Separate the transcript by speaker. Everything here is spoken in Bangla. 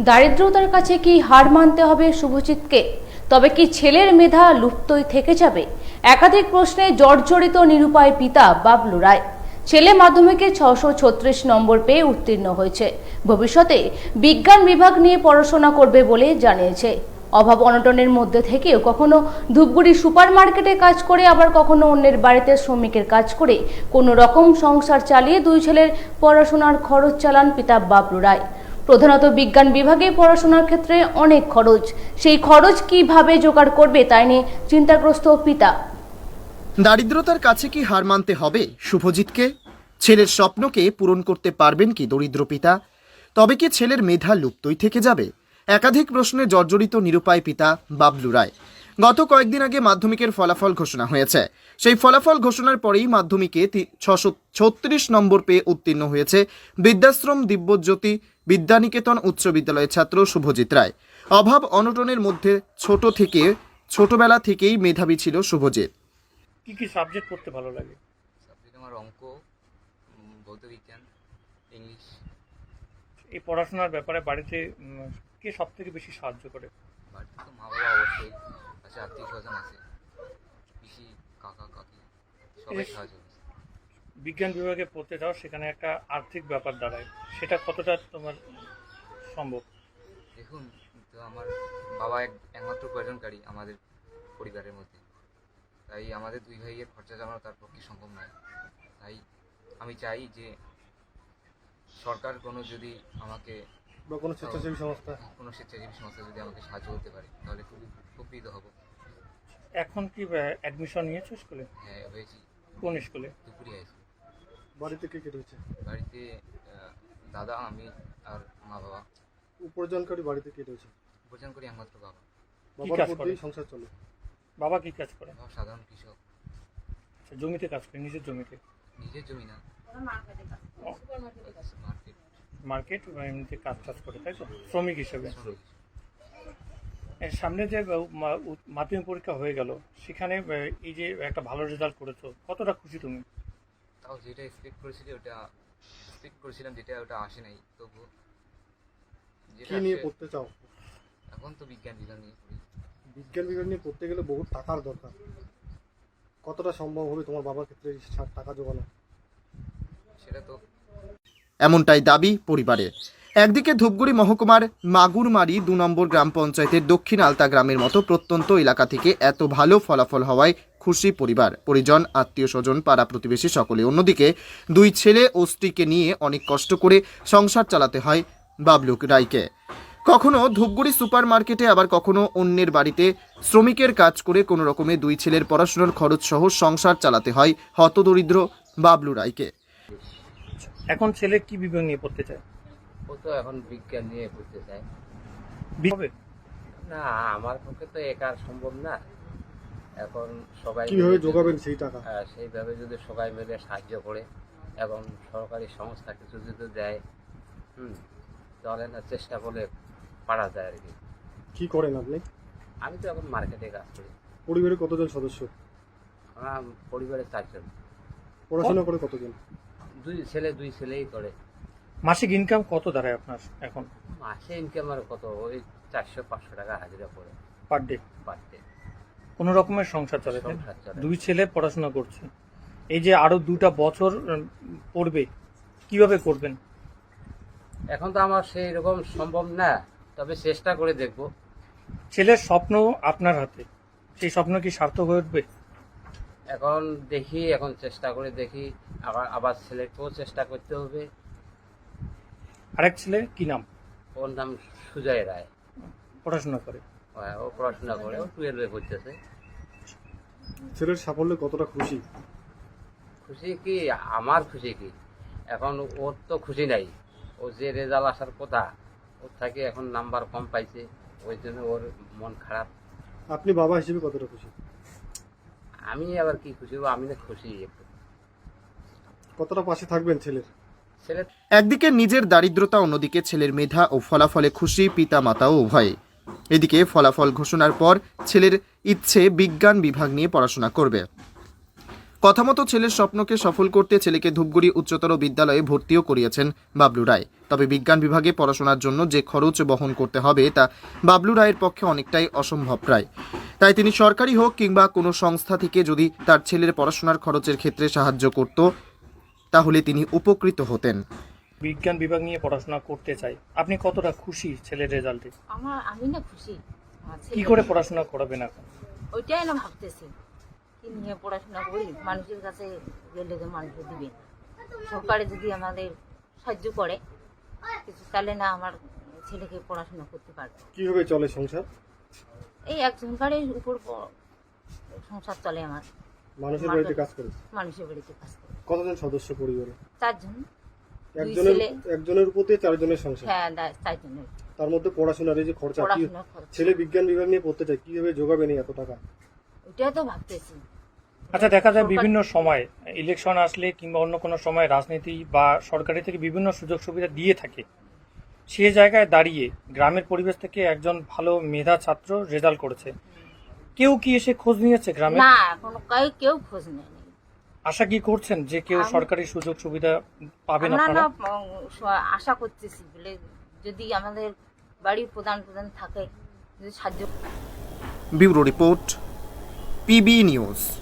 Speaker 1: দারিদ্রতার কাছে কি হার মানতে হবে শুভজিৎকে? তবে কি ছেলের মেধা লুপ্তই থেকে যাবে? একাধিক প্রশ্নে জর্জরিত নিরুপায় পিতা বাবলু রায়। ছেলে মাধ্যমিকে 636 নম্বর পেয়ে উত্তীর্ণ হয়েছে। ভবিষ্যতে বিজ্ঞান বিভাগ নিয়ে পড়াশোনা করবে বলে জানিয়েছে। অভাব অনটনের মধ্যে থেকেও কখনো ধূপগুড়ি সুপার মার্কেটে কাজ করে, আবার কখনো অন্যের বাড়িতে শ্রমিকের কাজ করে কোনো রকম সংসার চালিয়ে দুই ছেলের পড়াশোনার খরচ চালান পিতা বাবলু রায়। প্রধানত বিজ্ঞান বিভাগে পড়াশোনার ক্ষেত্রে অনেক খরচ, সেই খরচ কিভাবে জোগাড় করবে তাই নিয়ে চিন্তাগ্রস্ত পিতা।
Speaker 2: দারিদ্রতার কাছে কি হার মানতে হবে শুভজিৎকে? ছেলের স্বপ্নকে পূরণ করতে পারবেন কি দরিদ্র পিতা? তবে কি ছেলের মেধা লুপ্তই থেকে যাবে? একাধিক প্রশ্নে জর্জরিত নিরুপায় পিতা বাবলু রায়। গত কয়েকদিন আগে মাধ্যমিকের ফলাফল ঘোষণা হয়েছে। সেই ফলাফল ঘোষণার পরেই মাধ্যমিকে 636 নম্বর পেয়ে উত্তীর্ণ হয়েছে বৃদ্ধাশ্রম দিব্যজ্যোতি বিদ্যানিকেতন উচ্চ বিদ্যালয়ের ছাত্র শুভজিৎ রায়। অভাব অনটনের মধ্যে ছোটবেলা থেকেই মেধাবী ছিল শুভজিৎ।
Speaker 3: কি কি সাবজেক্ট পড়তে ভালো লাগে?
Speaker 4: সাবজেক্ট আমার অঙ্ক, ভৌত বিজ্ঞান, ইংলিশ।
Speaker 3: এই পড়াশোনার ব্যাপারে বাড়িতে কে সব থেকে বেশি সাহায্য করে?
Speaker 4: বাড়িতে তো মা বাবা অবশ্যই আছে, আত্মীয় স্বজন আছে, পিসি, কাকা, কাকি সবাই সাহায্য করছে।
Speaker 3: বিজ্ঞান বিভাগে পড়তে যাও, সেখানে একটা আর্থিক ব্যাপার দাঁড়ায়, সেটা কতটা তোমার সম্ভব?
Speaker 4: দেখুন, তো আমার বাবা একমাত্র উপার্জনকারী আমাদের পরিবারের মধ্যে, তাই আমাদের দুই ভাইয়ের খরচা চালানো তার পক্ষে সম্ভব নয়। তাই আমি চাই যে সরকার যদি আমাকে
Speaker 5: বা কোনো স্বেচ্ছাসেবী সংস্থা
Speaker 4: যদি আমাকে সাহায্য করতে পারে তাহলে খুবই উপকৃত হব।
Speaker 3: এখন কি অ্যাডমিশন নিয়েছো স্কুলে?
Speaker 4: হ্যাঁ, হয়েছি।
Speaker 3: কোন স্কুলে?
Speaker 4: দুপুরে আছি।
Speaker 5: বাড়িতে কে কে রয়েছে?
Speaker 4: বাড়িতে দাদা, আমি আর মা বাবা।
Speaker 5: উপার্জনকারী বাড়িতে কে রয়েছে?
Speaker 4: উপার্জন করি একমাত্র বাবা।
Speaker 5: বাবার
Speaker 3: কাজ
Speaker 5: উপর
Speaker 3: করে?
Speaker 5: দিয়েই সংসার চলে।
Speaker 3: বাবা কি কাজ করে?
Speaker 4: বাবা সাধারণ কৃষক।
Speaker 3: আচ্ছা, জমিতে কাজ করে? নিজের জমিতে?
Speaker 4: নিজের জমি না, মার্কেট।
Speaker 3: মার্কেট বা এমনিতে কাজ করে, তাই তো? শ্রমিক হিসেবে।
Speaker 4: শ্রমিক।
Speaker 3: এর সামনে যে মাধ্যমিক পরীক্ষা হয়ে গেল, সেখানে এই যে একটা ভালো রেজাল্ট করেছো, কতটা খুশি তুমি?
Speaker 4: তাও যেটা এক্সপেক্ট করেছিলাম যেটা ওটা আসে নাই, তবু
Speaker 5: কি নিয়ে পড়তে চাও?
Speaker 4: এখন তো বিজ্ঞান বিভাগ নিয়ে পড়ি।
Speaker 5: বিজ্ঞান বিভাগ নিয়ে পড়তে গেলে বহু টাকার দরকার। কতটা সম্ভব হবে তোমার বাবার ক্ষেত্রে টাকা জোগানো?
Speaker 4: সেটা তো
Speaker 2: এমনটাই দাবি পরিবারের। একদিকে ধূপগুড়ি মহকুমার মাগুরমারি 2 নম্বর গ্রাম পঞ্চায়েতের দক্ষিণ আলতা গ্রামের মতো প্রত্যন্ত এলাকা থেকে এত ভালো ফলাফল হওয়ায় খুশি পরিবার, পরিজন, আত্মীয় স্বজন, পাড়া প্রতিবেশী সকলে। অন্যদিকে দুই ছেলে ও স্ত্রীকে নিয়ে অনেক কষ্ট করে সংসার চালাতে হয় বাবলু রায়কে। কখনো ধূপগুড়ি সুপার মার্কেটে, আবার কখনো অন্যের বাড়িতে শ্রমিকের কাজ করে কোনো রকমে দুই ছেলের পড়াশোনার খরচ সহ সংসার চালাতে হয় হতদরিদ্র বাবলু রায়কে।
Speaker 3: এখন ছেলে কি বিভাগ নিয়ে পড়তে চায়?
Speaker 6: ও তো এখন বিজ্ঞান নিয়ে পড়তে চায়।
Speaker 3: হবে
Speaker 6: না, আমার পক্ষে তো একা সম্ভব না। এখন সবাই
Speaker 5: কিভাবে জোগাবেন সেই টাকা?
Speaker 6: সেইভাবে যদি সবাই মিলে সাহায্য করে এবং সরকারি সংস্থা কিছু যদি দেয়, তাহলে না চেষ্টা করলে পারা যায় আর কি।
Speaker 5: কি করেন আপনি?
Speaker 6: আমি তো এখন মার্কেটে কাজ করি।
Speaker 5: পরিবারে কতজন সদস্য?
Speaker 6: আমার পরিবারে 4 জন।
Speaker 5: পড়াশোনা করে কতজন?
Speaker 6: 2 ছেলেই করে।
Speaker 3: মাসিক ইনকাম কত দাঁড়ায় আপনার এখন?
Speaker 6: মাসে ইনকাম আর কত, ওই 400-500 টাকা হাজিরা পড়ে
Speaker 3: পার ডে?
Speaker 6: Per day.
Speaker 3: কোনো রকমের সংসার চলে, তাই না?
Speaker 6: সংসার চলে।
Speaker 3: দুই ছেলে পড়াশোনা করছে, এই যে আরো 2টা বছর পড়বে, কিভাবে করবেন?
Speaker 6: এখন তো আমার সেই রকম সম্ভব না, তবে চেষ্টা করে দেখব।
Speaker 3: ছেলের স্বপ্ন আপনার হাতে, সেই স্বপ্ন কি সার্থক হয়ে উঠবে?
Speaker 6: এখন দেখি, এখন চেষ্টা করে দেখি। আবার ছেলেকেও চেষ্টা করতে হবে।
Speaker 3: আরেক ছেলে কি নাম?
Speaker 6: ওর নাম সুজয় রায়।
Speaker 3: পড়াশোনা করে?
Speaker 6: ও পড়াশোনা করে, ও 12-এ পড়তেছে।
Speaker 5: ছেলের সাফল্যে কতটা খুশি?
Speaker 6: খুশি কি, আমার খুশি কি, এখন ওর তো খুশি নাই। ও যে রেজাল্ট আসার কথা, ওর থেকে এখন নাম্বার কম পাইছে, ওই জন্য ওর মন খারাপ।
Speaker 5: আপনি বাবা হিসেবে কতটা খুশি?
Speaker 6: আমি আবার কি খুশি হবো, আমি না খুশি একটু।
Speaker 5: কতটা পাশে থাকবেন ছেলের?
Speaker 6: ছেলে
Speaker 2: একদিকে নিজের দারিদ্রতা, অন্যদিকে ছেলের মেধা ও ফলাফলে খুশি পিতা মাতাও উভয়ে। এদিকে ফলাফল ঘোষণার পর ছেলের ইচ্ছে বিজ্ঞান বিভাগ নিয়ে পড়াশোনা করবে। কথা মতো ছেলের স্বপ্নকে সফল করতে ছেলেকে ধূপগুড়ি উচ্চতর বিদ্যালয়ে ভর্তিও করিয়েছেন বাবলু রায়। তবে বিজ্ঞান বিভাগে পড়াশোনার জন্য যে খরচ বহন করতে হবে তা বাবলু রায়ের পক্ষে অনেকটাই অসম্ভব প্রায়। তাই তিনি সরকারি হোক কিংবা কোনো সংস্থা থেকে যদি তার ছেলের পড়াশোনার খরচের ক্ষেত্রে সাহায্য করত তাহলে তিনি উপকৃত হতেন।
Speaker 3: বিজ্ঞান বিভাগ নিয়ে পড়াশোনা করতে চাই, আপনি কতটা খুশি ছেলের রেজাল্টে?
Speaker 7: আমি না খুশি। আমার
Speaker 3: কি
Speaker 7: ছেলে-
Speaker 3: করে পড়াশোনা করাবেন এখন?
Speaker 7: ওইটাই না ভাবতেছি, কি নিয়ে পড়াশোনা করি, মানুষের কাছে গেলে তো মানুষ দিবে। সরকারে যদি আমাদের সাহায্য করে কিছু, তাহলে না আমার ছেলেকে পড়াশোনা করতে পারবে।
Speaker 5: কিভাবে চলে সংসার?
Speaker 7: এই একজনকারের উপর সংসার চলে আমার।
Speaker 5: মানুষের বাড়িতে কাজ করে?
Speaker 7: মানুষের বাড়িতে কাজ করে।
Speaker 5: কতজন সদস্য পরিবারে?
Speaker 7: 4 জন।
Speaker 5: একজনের
Speaker 7: ছেলে।
Speaker 5: একজনের উপর দিয়ে 4 জনের সংসার।
Speaker 7: হ্যাঁ, 4 জনের
Speaker 5: তার মধ্যে পড়াশোনার এই যে খরচা, কি
Speaker 7: পড়াশোনা খরচ।
Speaker 5: ছেলে বিজ্ঞান বিভাগ নিয়ে পড়তে চায়, কিভাবে জোগাবেন এই এত টাকা?
Speaker 7: ওইটাই তো ভাবতেছি।
Speaker 3: আচ্ছা, দেখা যায়
Speaker 7: সরকার-
Speaker 3: বিভিন্ন সময় ইলেকশন আসলে কিংবা অন্য কোনো সময় রাজনীতি বা সরকারি থেকে বিভিন্ন সুযোগ সুবিধা দিয়ে থাকে, সে জায়গায় দাঁড়িয়ে গ্রামের পরিবেশ থেকে একজন ভালো মেধা ছাত্র রেজাল্ট করেছে, কেউ কি এসে খোঁজ নিয়েছে গ্রামে?
Speaker 7: না, এখনো কেউ খোঁজ নেয়নি।
Speaker 3: আশা কি করছেন যে কেউ সরকারি সুযোগ সুবিধা পাবেন
Speaker 7: আমরা
Speaker 3: আপনারা?
Speaker 7: না আশা করতেছি বলে, যদি আমাদের বাড়ির প্রধান থাকে, যদি সাহায্য।
Speaker 2: Bureau report, PB news.